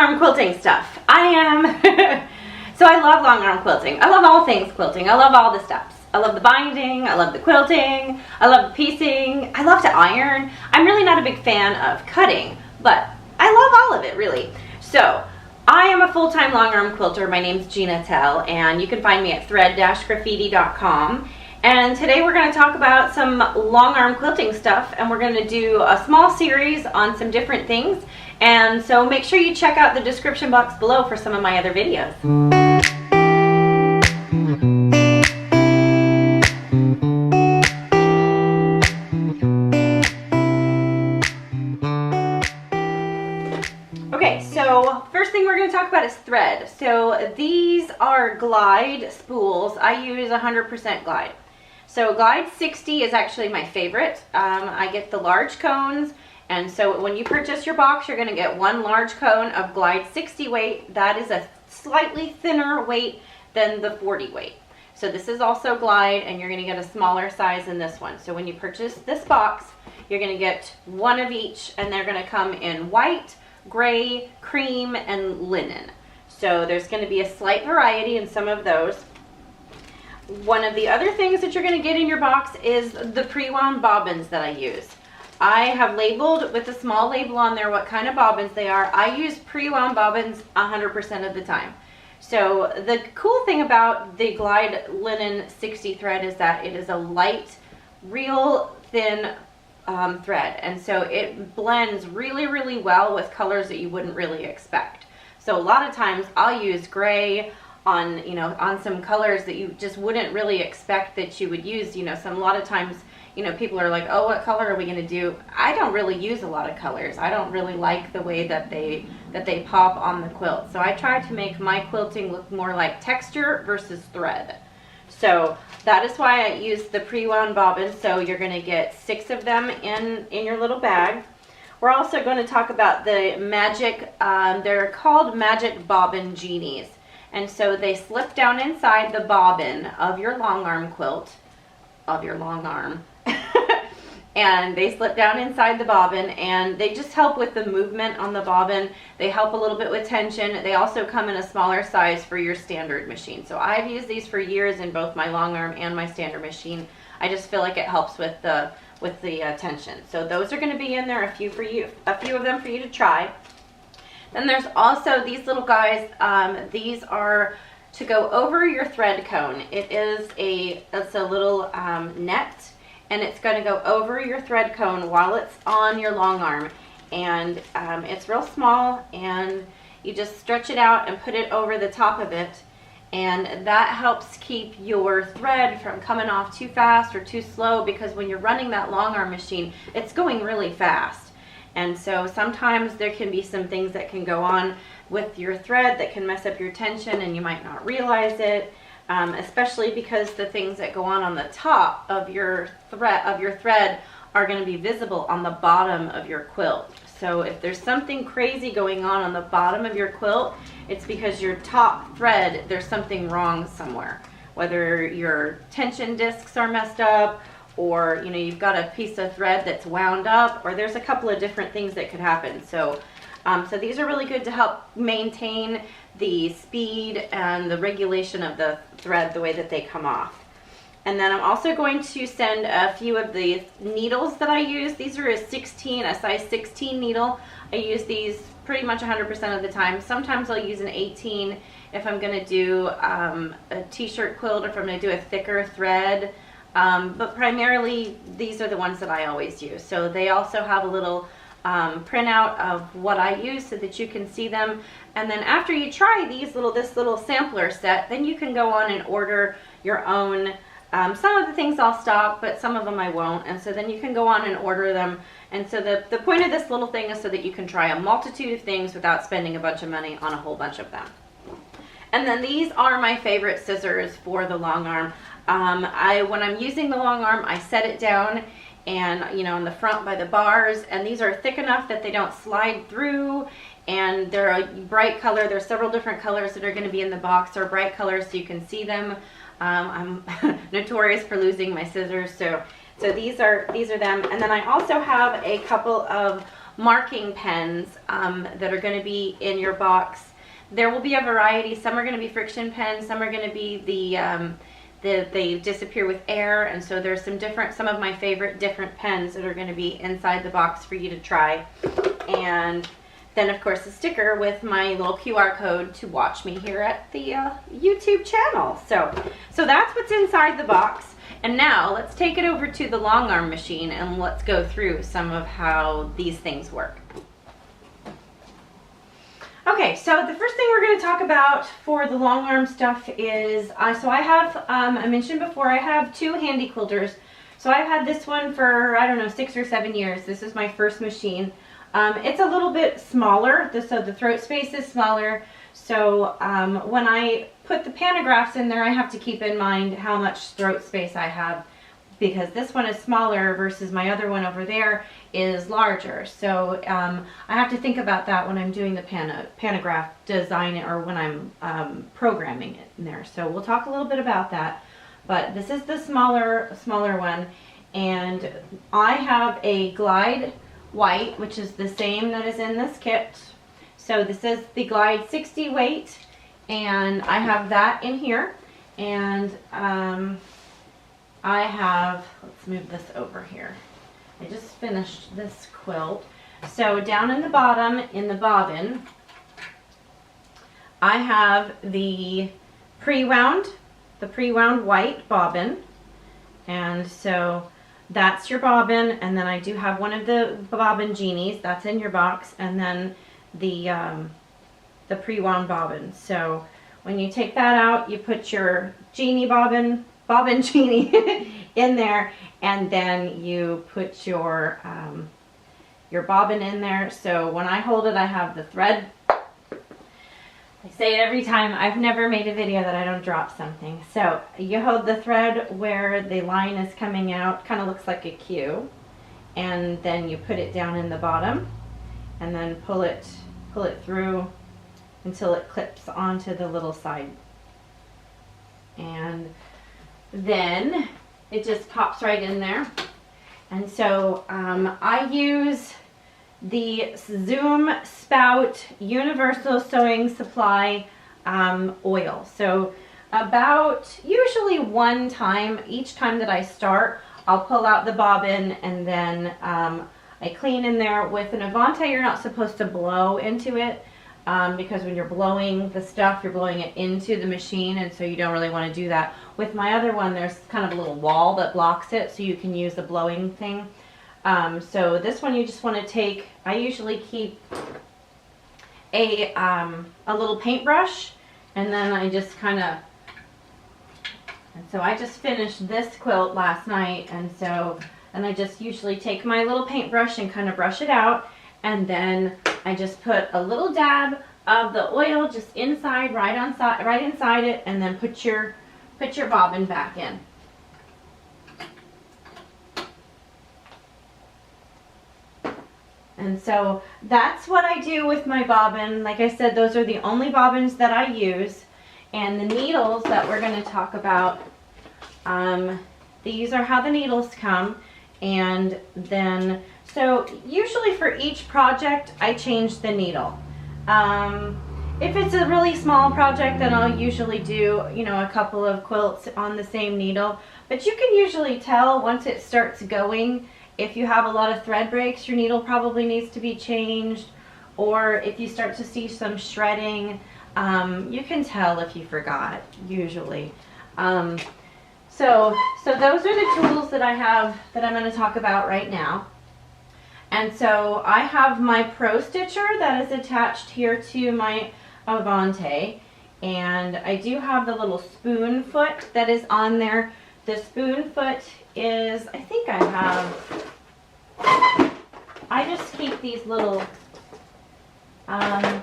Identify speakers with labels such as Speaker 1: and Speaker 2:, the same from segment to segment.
Speaker 1: arm quilting stuff. So I love long arm quilting. I love all things quilting. I love all the steps. I love the binding, I love the quilting, I love the piecing, I love to iron. I'm really not a big fan of cutting, but I love all of it really. So I am a full-time long arm quilter. My name's Gina Tell, and you can find me at thread-graffiti.com. And today we're going to talk about some long arm quilting stuff, and we're going to do a small series on some different things. And so make sure you check out the description box below for some of my other videos. Okay, so first thing we're going to talk about is thread. So these are glide spools. I use 100% glide. So glide 60 is actually my favorite. I get the large cones, and so when you purchase your box, you're going to get one large cone of glide 60 weight. That is a slightly thinner weight than the 40 weight. So this is also glide, and you're going to get a smaller size in this one. So when you purchase this box, you're going to get one of each, and they're going to come in white, gray, cream, and linen. So there's going to be a slight variety in some of those. One of the other things that you're going to get in your box is the pre-wound bobbins that I use. I have labeled with a small label on there what kind of bobbins they are. I use pre-wound bobbins 100% of the time. So the cool thing about the Glide Linen 60 thread is that it is a light, real thin thread, and so it blends really, really well with colors that you wouldn't really expect. So a lot of times I'll use gray on, on some colors that you just wouldn't really expect that you would use. A lot of times, people are like, oh, what color are we going to do? I don't really use a lot of colors. I don't really like the way that they pop on the quilt. So I try to make my quilting look more like texture versus thread. So that is why I use the pre-wound bobbins. So you're going to get 6 of them in your little bag. We're also going to talk about the magic, they're called magic bobbin genies. And so they slip down inside the bobbin of your long arm quilt, of your long arm. And they slip down inside the bobbin, and they just help with the movement on the bobbin. They help a little bit with tension. They also come in a smaller size for your standard machine. So I've used these for years in both my long arm and my standard machine. I just feel like it helps with the tension. So those are going to be in there, a few of them for you to try. Then there's also these little guys. These are to go over your thread cone. It's a little net, and it's going to go over your thread cone while it's on your long arm. And it's real small, and you just stretch it out and put it over the top of it, and that helps keep your thread from coming off too fast or too slow, because when you're running that long arm machine, it's going really fast. And so sometimes there can be some things that can go on with your thread that can mess up your tension, and you might not realize it, especially because the things that go on the top of your thread are going to be visible on the bottom of your quilt. So if there's something crazy going on the bottom of your quilt, it's because your top thread, there's something wrong somewhere. Whether your tension discs are messed up, or you've got a piece of thread that's wound up, or there's a couple of different things that could happen. So so these are really good to help maintain the speed and the regulation of the thread, the way that they come off. And then I'm also going to send a few of the needles that I use. These are a size 16 needle. I use these pretty much 100% of the time. Sometimes I'll use an 18 if I'm going to do a t-shirt quilt, or if I'm going to do a thicker thread. But primarily these are the ones that I always use. So they also have a little printout of what I use so that you can see them. And then after you try this little sampler set, then you can go on and order your own. Some of the things I'll stock, but some of them I won't. And so then you can go on and order them. And so the point of this little thing is so that you can try a multitude of things without spending a bunch of money on a whole bunch of them. And then these are my favorite scissors for the long arm. When I'm using the long arm, I set it down and in the front by the bars, and these are thick enough that they don't slide through, and they're a bright color. There's several different colors that are going to be in the box. They're bright colors so you can see them. I'm notorious for losing my scissors, so these are them. And then I also have a couple of marking pens that are going to be in your box. There will be a variety. Some are going to be friction pens, some are going to be they disappear with air, and so there's some of my favorite different pens that are going to be inside the box for you to try. And then of course a sticker with my little QR code to watch me here at the YouTube channel. So that's what's inside the box. And now let's take it over to the long arm machine and let's go through some of how these things work. Okay, so the first thing we're going to talk about for the long arm stuff is, so I have, I mentioned before, I have two Handi quilters. So I've had this one for, I don't know, 6 or 7 years. This is my first machine. It's a little bit smaller, so the throat space is smaller. So when I put the pantographs in there, I have to keep in mind how much throat space I have, because this one is smaller versus my other one over there is larger. So I have to think about that when I'm doing the pantograph design, or when I'm programming it in there. So we'll talk a little bit about that. But this is the smaller one, and I have a Glide White, which is the same that is in this kit. So this is the Glide 60 weight, and I have that in here. And I have, let's move this over here. I just finished this quilt. So down in the bottom, in the bobbin, I have the pre-wound white bobbin. And so that's your bobbin, and then I do have one of the bobbin genies, that's in your box, and then the pre-wound bobbin. So when you take that out, you put your genie bobbin genie in there, and then you put your bobbin in there. So when I hold it, I have the thread. I say it every time, I've never made a video that I don't drop something. So you hold the thread where the line is coming out, kind of looks like a Q, and then you put it down in the bottom, and then pull it through until it clips onto the little side. And then it just pops right in there. And so I use the Zoom Spout Universal Sewing Supply oil. So about usually one time, each time that I start, I'll pull out the bobbin, and then I clean in there with an Avante. You're not supposed to blow into it, because when you're blowing the stuff, you're blowing it into the machine, and so you don't really want to do that. With my other one, there's kind of a little wall that blocks it, so you can use the blowing thing. So this one you just want to take, I usually keep a little paintbrush, and then I just kind of, and so I just finished this quilt last night, and I just usually take my little paintbrush and kind of brush it out, and then I just put a little dab of the oil just inside, right inside it, and then put your bobbin back in. And so that's what I do with my bobbin. Like I said, those are the only bobbins that I use. And the needles that we're going to talk about, these are how the needles come. And then, so usually for each project, I change the needle. If it's a really small project, then I'll usually do, you know, a couple of quilts on the same needle. But you can usually tell once it starts going. If you have a lot of thread breaks, your needle probably needs to be changed. Or if you start to see some shredding, you can tell if you forgot, usually. So those are the tools that I have that I'm going to talk about right now. And so I have my ProStitcher that is attached here to my Avante. And I do have the little spoon foot that is on there. The spoon foot is, I think I have, I just keep these little, well,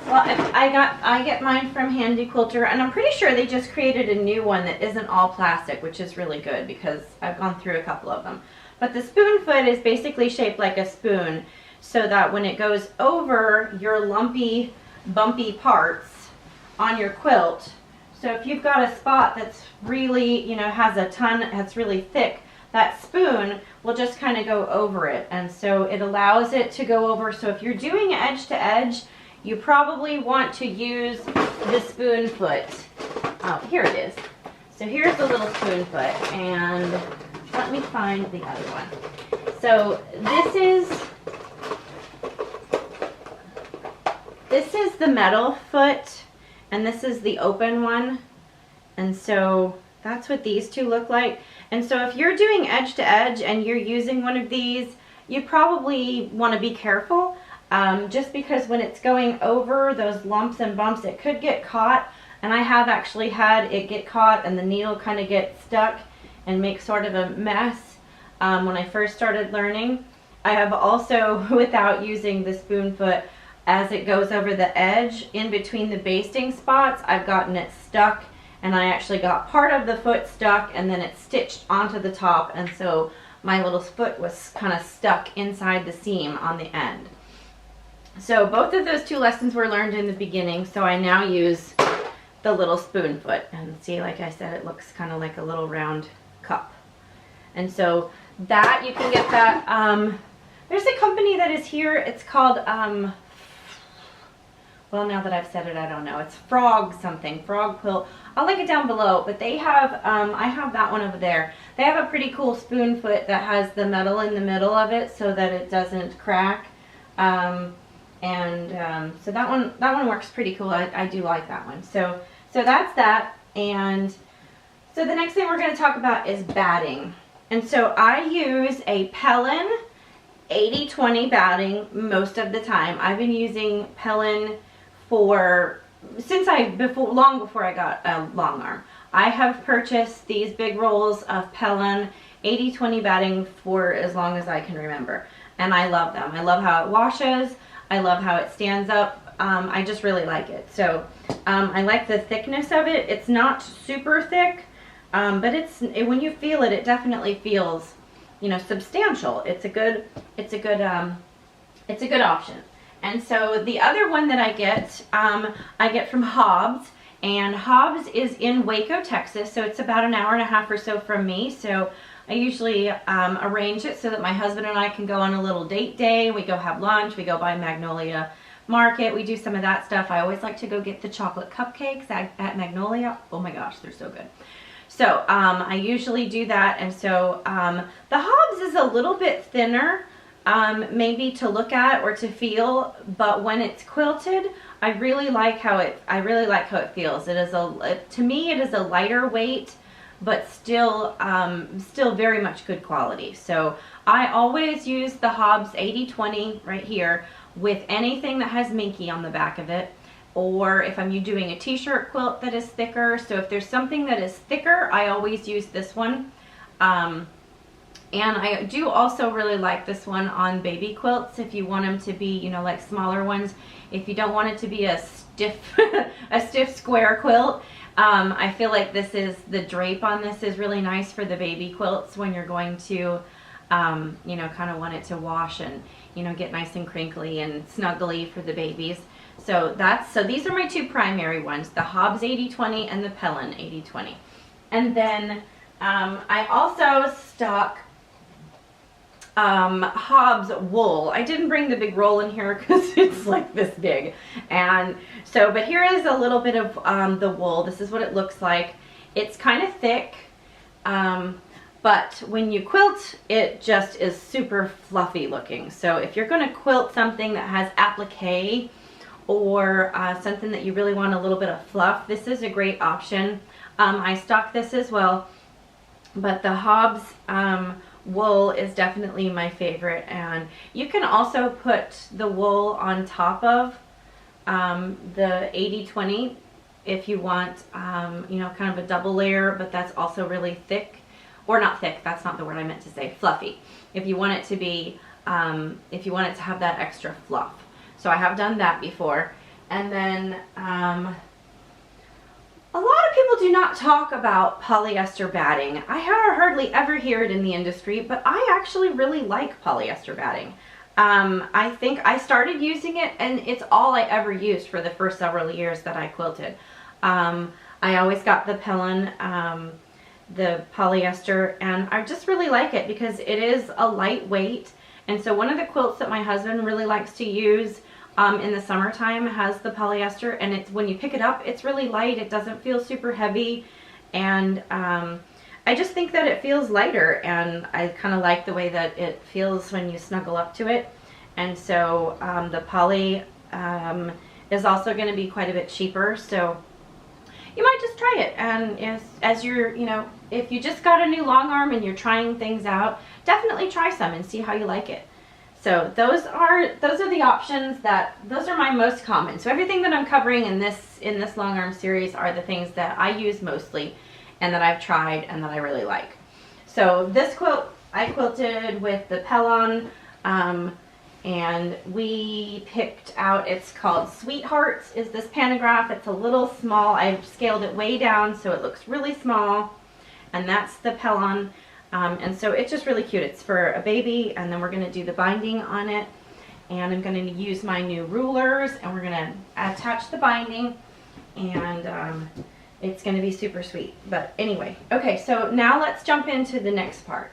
Speaker 1: I get mine from Handi Quilter, and I'm pretty sure they just created a new one that isn't all plastic, which is really good because I've gone through a couple of them. But the spoon foot is basically shaped like a spoon, so that when it goes over your lumpy, bumpy parts on your quilt, so if you've got a spot that's really, you know, has a ton, that's really thick, that spoon will just kind of go over it. And so it allows it to go over. So if you're doing edge to edge, you probably want to use the spoon foot. Oh, here it is. So here's the little spoon foot, and let me find the other one. So this is the metal foot, and this is the open one. And so that's what these two look like. And so if you're doing edge to edge and you're using one of these, you probably want to be careful, just because when it's going over those lumps and bumps, it could get caught. And I have actually had it get caught and the needle kind of get stuck and make sort of a mess when I first started learning. I have also, without using the spoon foot, as it goes over the edge in between the basting spots, I've gotten it stuck, and I actually got part of the foot stuck and then it stitched onto the top, and so my little foot was kind of stuck inside the seam on the end. So both of those two lessons were learned in the beginning, so I now use the little spoon foot, and see, like I said, it looks kind of like a little round cup. And so that, you can get that, there's a company that is here, it's called, well, now that I've said it, I don't know, it's Frog something, Frog Quilt. I'll link it down below, but they have, I have that one over there. They have a pretty cool spoon foot that has the metal in the middle of it so that it doesn't crack. So that one works pretty cool. I do like that one. So that's that. And so the next thing we're going to talk about is batting. And so I use a Pellon 80-20 batting most of the time. I've been using Pellon long before I got a long arm. I have purchased these big rolls of Pellon 80-20 batting for as long as I can remember. And I love them. I love how it washes. I love how it stands up. I just really like it. So I like the thickness of it. It's not super thick, but when you feel it, it definitely feels, you know, substantial. It's a good option. And so the other one that I get from Hobbs, and Hobbs is in Waco, Texas, so it's about an hour and a half or so from me. So I usually arrange it so that my husband and I can go on a little date day. We go have lunch, we go by Magnolia Market, we do some of that stuff. I always like to go get the chocolate cupcakes at Magnolia. Oh my gosh, they're so good. So I usually do that. And so the Hobbs is a little bit thinner, maybe to look at or to feel, but when it's quilted, I really like how it feels. It is to me, it is a lighter weight, but still very much good quality. So I always use the Hobbs 80-20 right here with anything that has minky on the back of it, or if I'm doing a t-shirt quilt that is thicker. So if there's something that is thicker, I always use this one. And I do also really like this one on baby quilts if you want them to be, you know, like smaller ones. If you don't want it to be a stiff a stiff square quilt, I feel like the drape on this is really nice for the baby quilts when you're going to, you know, kind of want it to wash and, you know, get nice and crinkly and snuggly for the babies. So these are my two primary ones, the Hobbs 80-20 and the Pellon 80-20. And then I also stock Hobbs wool. I didn't bring the big roll in here because it's like this big. And so, but here is a little bit of the wool. This is what it looks like. It's kind of thick, but when you quilt, it just is super fluffy looking. So if you're going to quilt something that has applique or something that you really want a little bit of fluff, this is a great option. I stock this as well, but the Hobbs wool is definitely my favorite. And you can also put the wool on top of the 80-20 if you want, you know, kind of a double layer, but that's also really thick, or not thick, that's not the word I meant to say, fluffy. If you want it to be, if you want it to have that extra fluff. So I have done that before. And then a lot of people do not talk about polyester batting. I hardly ever hear it in the industry, but I actually really like polyester batting. I think I started using it, and it's all I ever used for the first several years that I quilted. I always got the Pellon the polyester, and I just really like it because it is a lightweight. And so one of the quilts that my husband really likes to use in the summertime has the polyester, and it's, when you pick it up, it's really light. It doesn't feel super heavy, and I just think that it feels lighter, and I kind of like the way that it feels when you snuggle up to it. And so the poly is also going to be quite a bit cheaper, so you might just try it. And as you're, you know, if you just got a new long arm and you're trying things out, definitely try some and see how you like it. So those are the options those are my most common. So everything that I'm covering in this long arm series are the things that I use mostly and that I've tried and that I really like. So this quilt I quilted with the Pellon, and we picked out, it's called Sweethearts, is this pantograph. It's a little small. I've scaled it way down so it looks really small, and that's the Pellon. And so it's just really cute. It's for a baby, and then we're going to do the binding on it, and I'm going to use my new rulers, and we're going to attach the binding, and it's going to be super sweet. But anyway, okay, so now let's jump into the next part.